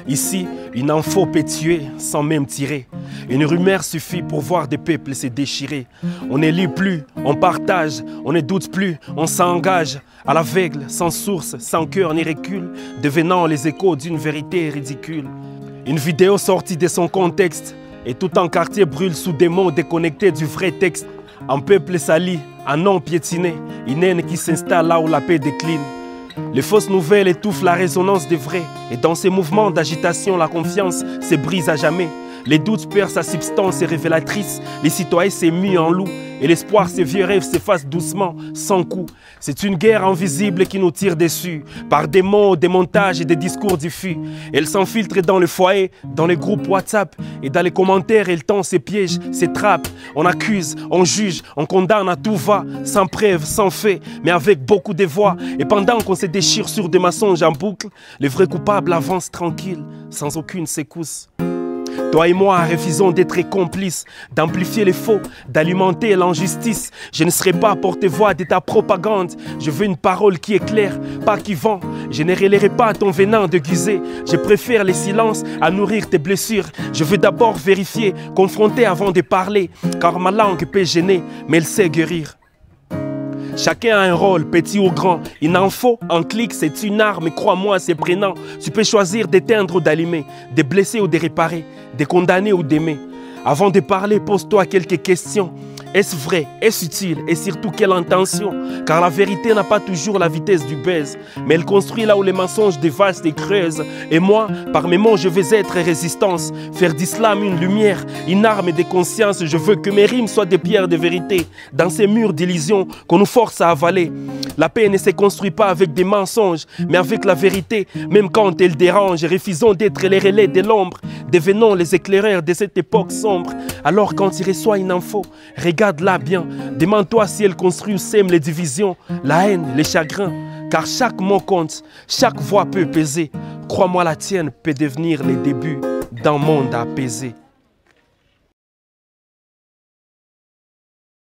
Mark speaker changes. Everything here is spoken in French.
Speaker 1: Ici, une info peut tuer sans même tirer. Une rumeur suffit pour voir des peuples se déchirer. On ne lit plus, on partage, on ne doute plus, on s'engage à l'aveugle, sans source, sans cœur ni recul, devenant les échos d'une vérité ridicule. Une vidéo sortie de son contexte et tout un quartier brûle sous des mots déconnectés du vrai texte. Un peuple sali, un nom piétiné, une haine qui s'installe là où la paix décline. Les fausses nouvelles étouffent la résonance des vrais. Et dans ces mouvements d'agitation, la confiance se brise à jamais. Les doutes perdent sa substance révélatrice. Les citoyens s'émuent en loup. Et l'espoir, ces vieux rêves s'effacent doucement, sans coup. C'est une guerre invisible qui nous tire dessus. Par des mots, des montages et des discours diffus. Elle s'infiltre dans le foyer, dans les groupes WhatsApp. Et dans les commentaires, elle tend ses pièges, ses trappes. On accuse, on juge, on condamne à tout va. Sans preuve, sans fait, mais avec beaucoup de voix. Et pendant qu'on se déchire sur des mensonges en boucle, les vrais coupables avancent tranquilles, sans aucune secousse. Toi et moi refusons d'être complices, d'amplifier les faux, d'alimenter l'injustice. Je ne serai pas porte-voix de ta propagande. Je veux une parole qui éclaire, pas qui vend. Je ne relayerai pas ton venin déguisé. Je préfère les silences à nourrir tes blessures. Je veux d'abord vérifier, confronter avant de parler. Car ma langue peut gêner, mais elle sait guérir. Chacun a un rôle, petit ou grand. Une info, un clic, c'est une arme, crois-moi, c'est prenant. Tu peux choisir d'éteindre ou d'allumer, de blesser ou de réparer, de condamner ou d'aimer. Avant de parler, pose-toi quelques questions. Est-ce vrai? Est-ce utile? Et surtout, quelle intention? Car la vérité n'a pas toujours la vitesse du buzz, mais elle construit là où les mensonges dévastent et creusent. Et moi, par mes mots, je vais être résistance, faire d'islam une lumière, une arme de conscience. Je veux que mes rimes soient des pierres de vérité, dans ces murs d'illusion qu'on nous force à avaler. La paix ne se construit pas avec des mensonges, mais avec la vérité, même quand elle dérange. Refusons d'être les relais de l'ombre, devenons les éclaireurs de cette époque sombre. Alors quand tu reçois une info, regarde-la bien, demande-toi si elle construit ou sème les divisions, la haine, les chagrins. Car chaque mot compte, chaque voix peut peser. Crois-moi, la tienne peut devenir les débuts d'un monde apaisé.